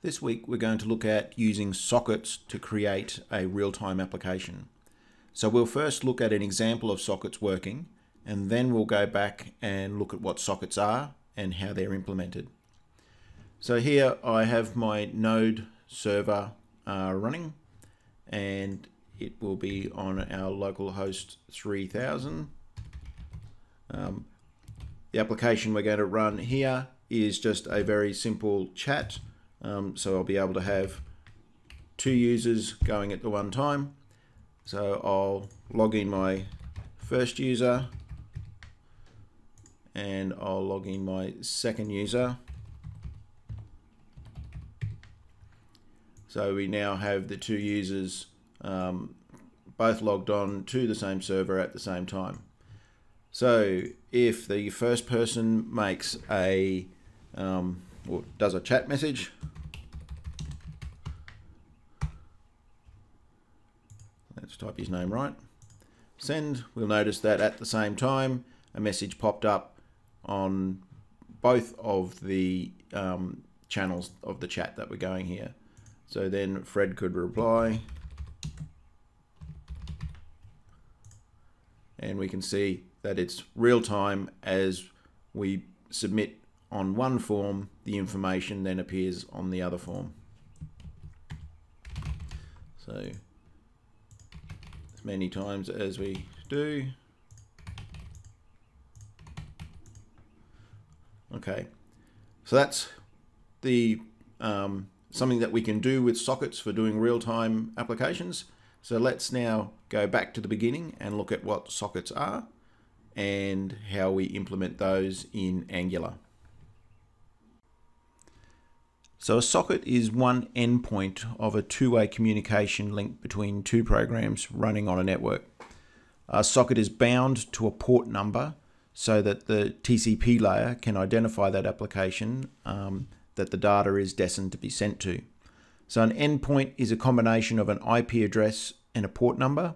This week we're going to look at using sockets to create a real-time application. So we'll first look at an example of sockets working, and then we'll go back and look at what sockets are and how they're implemented. So here I have my node server running, and it will be on our local host 3000. The application we're going to run here is just a very simple chat. So I'll be able to have two users going at the one time. So I'll log in my first user and I'll log in my second user. So we now have the two users both logged on to the same server at the same time. So if the first person makes a or does a chat message, let's type his name right, send, we'll notice that at the same time a message popped up on both of the channels of the chat that we're going here. So then Fred could reply, and we can see that it's real time as we submit on one form, the information then appears on the other form. So as many times as we do. Okay, so that's the something that we can do with sockets for doing real-time applications. So let's now go back to the beginning and look at what sockets are and how we implement those in Angular. So a socket is one endpoint of a two-way communication link between two programs running on a network. A socket is bound to a port number so that the TCP layer can identify that application that the data is destined to be sent to. So an endpoint is a combination of an IP address and a port number.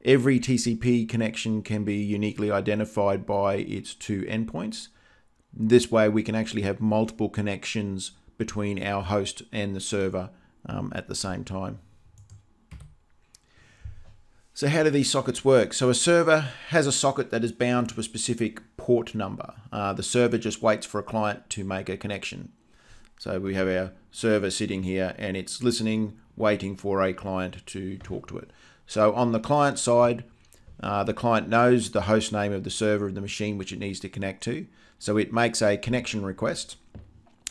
Every TCP connection can be uniquely identified by its two endpoints. This way we can actually have multiple connections between our host and the server at the same time. So how do these sockets work? So a server has a socket that is bound to a specific port number. The server just waits for a client to make a connection. So we have our server sitting here and it's listening, waiting for a client to talk to it. So on the client side, the client knows the host name of the server of the machine which it needs to connect to. So it makes a connection request.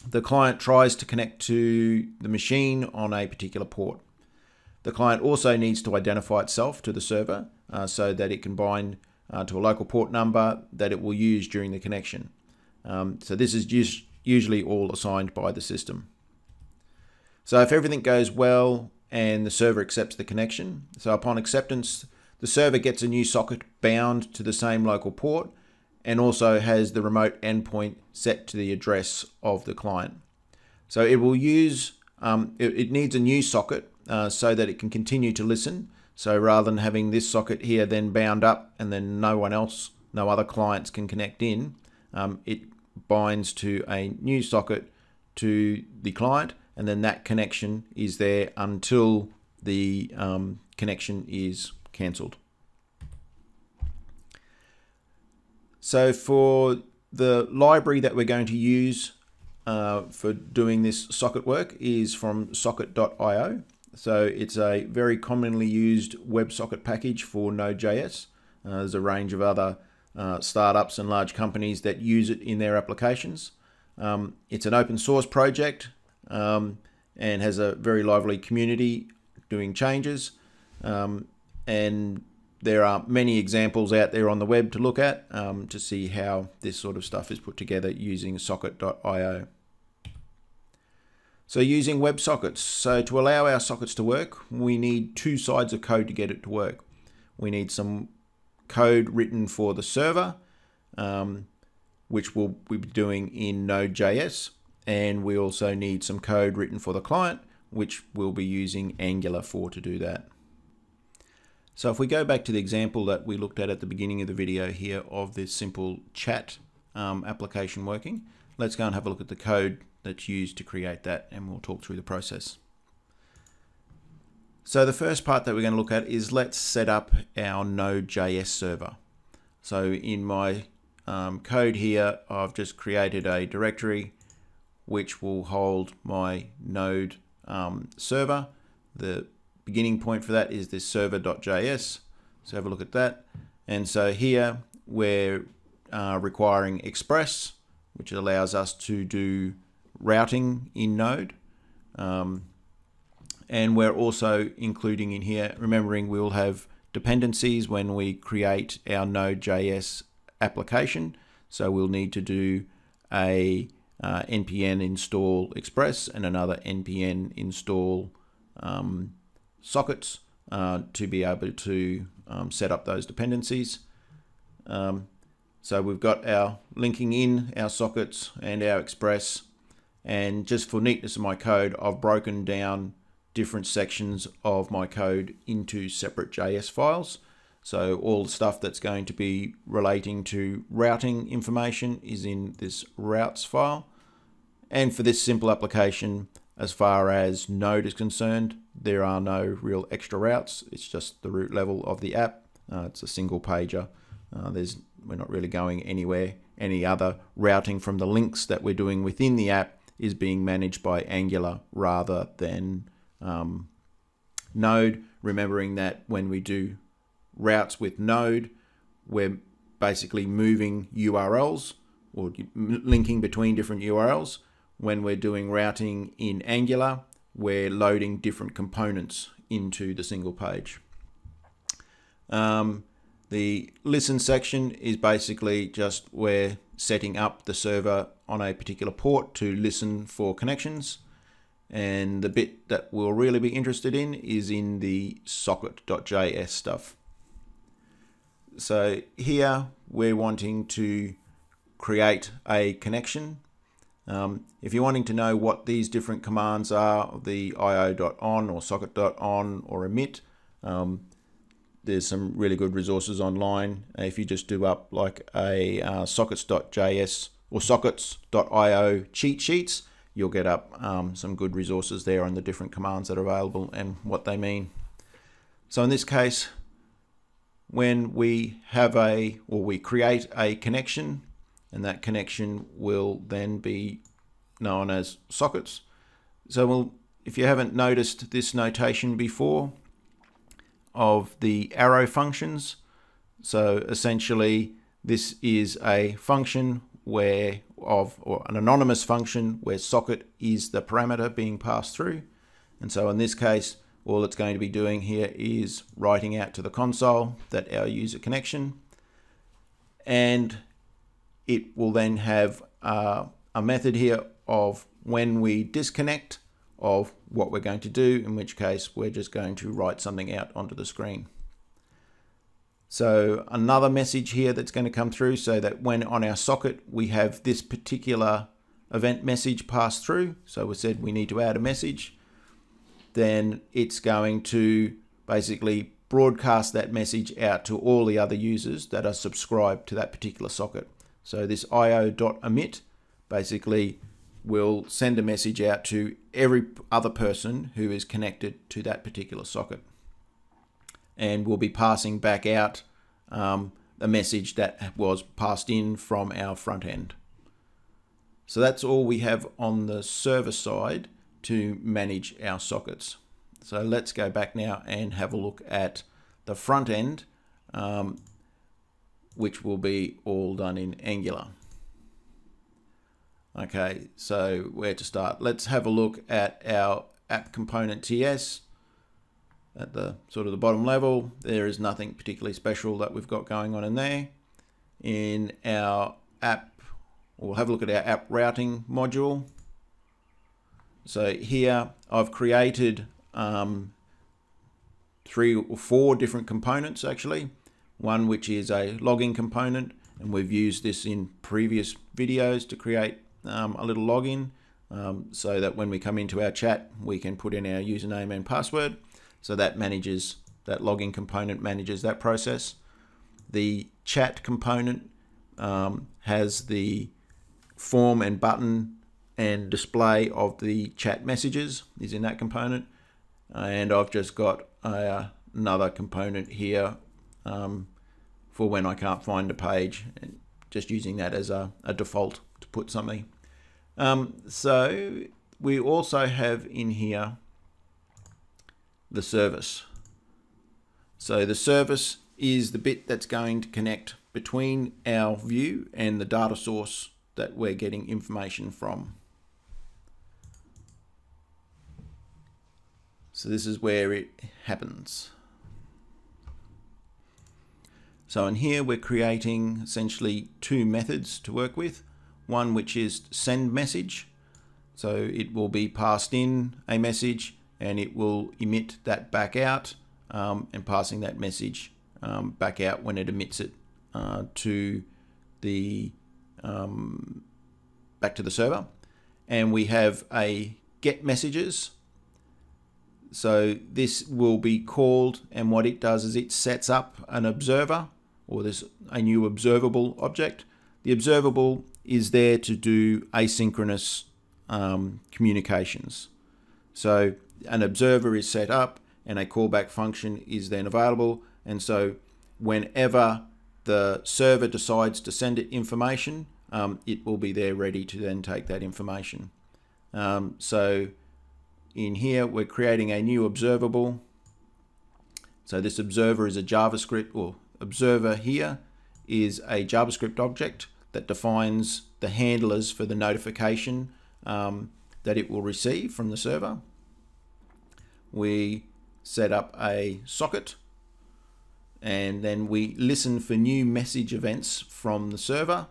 The client tries to connect to the machine on a particular port. The client also needs to identify itself to the server so that it can bind to a local port number that it will use during the connection. So this is usually all assigned by the system. So if everything goes well and the server accepts the connection, so upon acceptance, the server gets a new socket bound to the same local port and also has the remote endpoint set to the address of the client. So it will use, it needs a new socket so that it can continue to listen. So rather than having this socket here then bound up and then no other clients can connect in, it binds to a new socket to the client, and then that connection is there until the connection is cancelled. So for the library that we're going to use for doing this socket work is from socket.io. So it's a very commonly used WebSocket package for Node.js. There's a range of other startups and large companies that use it in their applications. It's an open source project and has a very lively community doing changes. And there are many examples out there on the web to look at to see how this sort of stuff is put together using socket.io. So using WebSockets. So to allow our sockets to work, we need two sides of code to get it to work. We need some code written for the server, which we'll be doing in Node.js. And we also need some code written for the client, which we'll be using Angular for to do that. So if we go back to the example that we looked at the beginning of the video here of this simple chat application working, let's go and have a look at the code that's used to create that, and we'll talk through the process. So the first part that we're going to look at is let's set up our Node.js server. So in my code here, I've just created a directory which will hold my Node server. The beginning point for that is this server.js. So have a look at that. And so here we're requiring Express, which allows us to do routing in Node. And we're also including in here, remembering we will have dependencies when we create our Node.js application. So we'll need to do a npm install Express and another npm install sockets to be able to set up those dependencies. So we've got our linking in our sockets and our Express, and just for neatness of my code, I've broken down different sections of my code into separate JS files. So all the stuff that's going to be relating to routing information is in this routes file. And for this simple application, as far as Node is concerned, there are no real extra routes. It's just the root level of the app. It's a single pager. We're not really going anywhere. Any other routing from the links that we're doing within the app is being managed by Angular rather than Node, remembering that when we do routes with Node, we're basically moving URLs or linking between different URLs. When we're doing routing in Angular, we're loading different components into the single page. The listen section is basically just we're setting up the server on a particular port to listen for connections. And the bit that we'll really be interested in is in the socket.js stuff. So here we're wanting to create a connection. If you're wanting to know what these different commands are, the io.on or socket.on or emit, there's some really good resources online. If you just do up like a sockets.js or sockets.io cheat sheets, you'll get up some good resources there on the different commands that are available and what they mean. So in this case, when we have we create a connection, and that connection will then be known as sockets. So if you haven't noticed this notation before of the arrow functions, so essentially this is a function or an anonymous function where socket is the parameter being passed through. And so in this case, all it's going to be doing here is writing out to the console that our user connection, and it will then have a method here of when we disconnect of what we're going to do, in which case we're just going to write something out onto the screen. So another message here that's going to come through, so that when on our socket we have this particular event message passed through, so we said we need to add a message, then it's going to basically broadcast that message out to all the other users that are subscribed to that particular socket. So this io.emit basically will send a message out to every other person who is connected to that particular socket, and we'll be passing back out a message that was passed in from our front end. So that's all we have on the server side to manage our sockets. So let's go back now and have a look at the front end, which will be all done in Angular. Okay, so where to start? Let's have a look at our app component TS. At the sort of the bottom level, there is nothing particularly special that we've got going on in there. In our app, we'll have a look at our app routing module. So here I've created 3 or 4 different components actually. One which is a login component, and we've used this in previous videos to create a little login so that when we come into our chat we can put in our username and password. So that login component manages that process. The chat component has the form and button and display of the chat messages is in that component. And I've just got another component here for when I can't find a page, and just using that as a default to put something. So we also have in here the service. So the service is the bit that's going to connect between our view and the data source that we're getting information from. So this is where it happens. So in here we're creating essentially two methods to work with. One which is send message. So it will be passed in a message and it will emit that back out, and passing that message back out when it emits it to the back to the server. And we have a get messages. So this will be called, and what it does is it sets up an observer, or there's a new observable object. The observable is there to do asynchronous communications. So an observer is set up and a callback function is then available, and so whenever the server decides to send it information, it will be there ready to then take that information. So in here we're creating a new observable. So this observer is a JavaScript, or observer here is a JavaScript object that defines the handlers for the notification that it will receive from the server. We set up a socket, and then we listen for new message events from the server,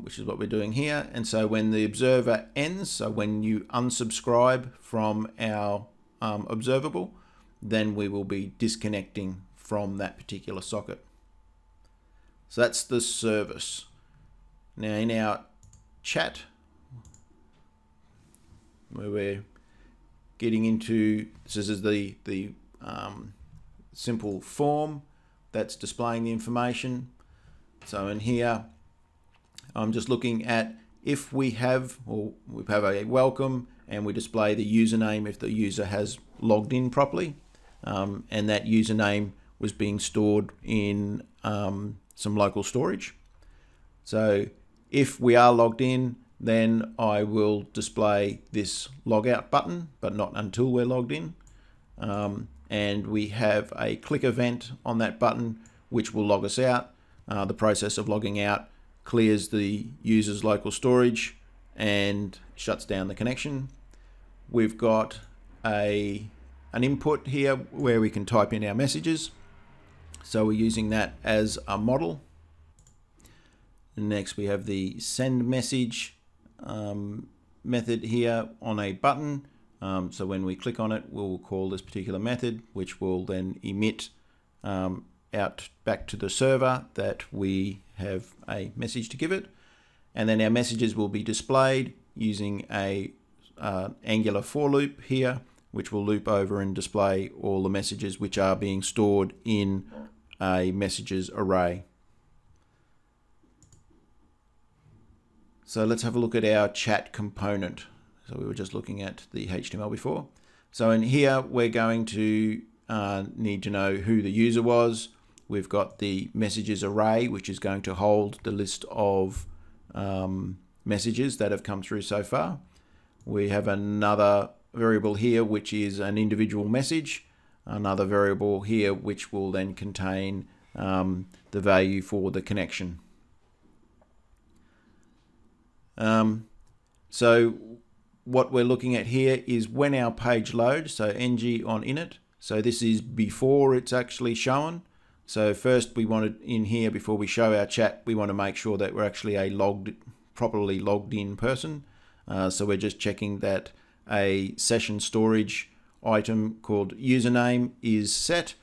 which is what we're doing here. And so when the observer ends, so when you unsubscribe from our observable, then we will be disconnecting from that particular socket. So that's the service. Now in our chat, where we're getting into, this is the simple form that's displaying the information. So in here, I'm just looking at if we have a welcome, and we display the username if the user has logged in properly, and that username was being stored in some local storage. So if we are logged in, then I will display this logout button, but not until we're logged in. And we have a click event on that button, which will log us out. The process of logging out clears the user's local storage and shuts down the connection. We've got an input here where we can type in our messages. So we're using that as a model. And next we have the send message method here on a button. So when we click on it, we'll call this particular method, which will then emit out back to the server that we have a message to give it. And then our messages will be displayed using a Angular for loop here, which will loop over and display all the messages which are being stored in a messages array. So let's have a look at our chat component. So we were just looking at the HTML before. So in here, we're going to need to know who the user was. We've got the messages array, which is going to hold the list of messages that have come through so far. We have another variable here, which is an individual message. Another variable here, which will then contain the value for the connection. So what we're looking at here is when our page loads, so ng on init. So this is before it's actually shown. So first we want it in here, before we show our chat, we want to make sure that we're actually a properly logged in person. So we're just checking that a session storage item called username is set.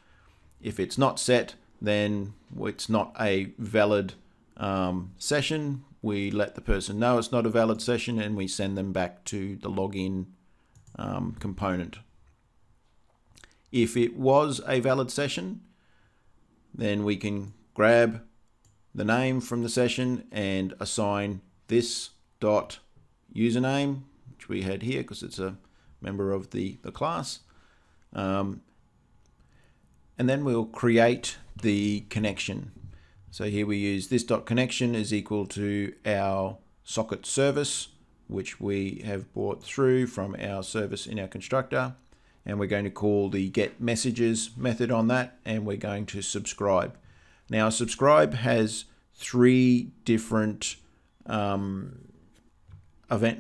If it's not set, then it's not a valid session. We let the person know it's not a valid session, and we send them back to the login component. If it was a valid session, then we can grab the name from the session and assign this dot username, which we had here because it's a member of the class. And then we'll create the connection. So here we use this dot connection is equal to our socket service, which we have brought through from our service in our constructor. And we're going to call the get messages method on that, and we're going to subscribe. Now subscribe has 3 different event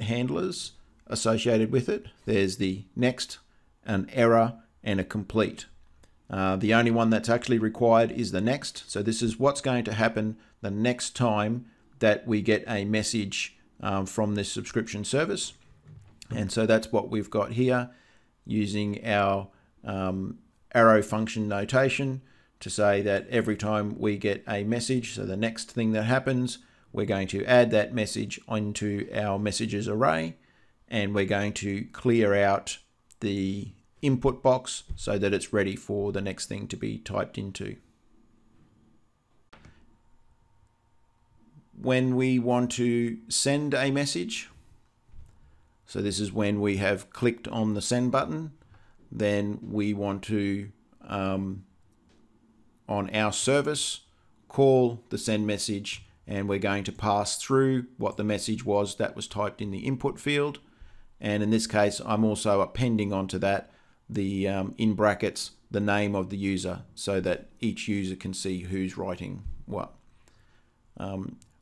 handlers associated with it. There's the next, an error, and a complete. The only one that's actually required is the next. So this is what's going to happen the next time that we get a message from this subscription service. And so that's what we've got here, using our arrow function notation to say that every time we get a message, so the next thing that happens, we're going to add that message onto our messages array, and we're going to clear out the input box so that it's ready for the next thing to be typed into. When we want to send a message, so this is when we have clicked on the send button, then we want to, on our service, call the send message, and we're going to pass through what the message was that was typed in the input field. And in this case, I'm also appending onto that the in brackets the name of the user, so that each user can see who's writing what.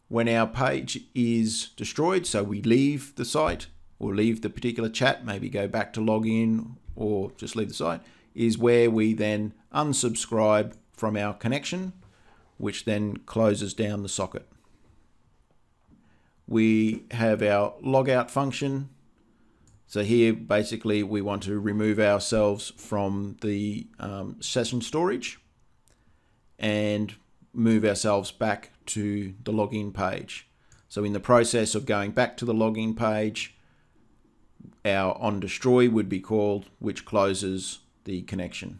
When our page is destroyed, so we leave the site or leave the particular chat, maybe go back to log in or just leave the site, is where we then unsubscribe from our connection, which then closes down the socket. We have our logout function. So here, basically, we want to remove ourselves from the session storage and move ourselves back to the login page. So in the process of going back to the login page, our onDestroy would be called, which closes the connection.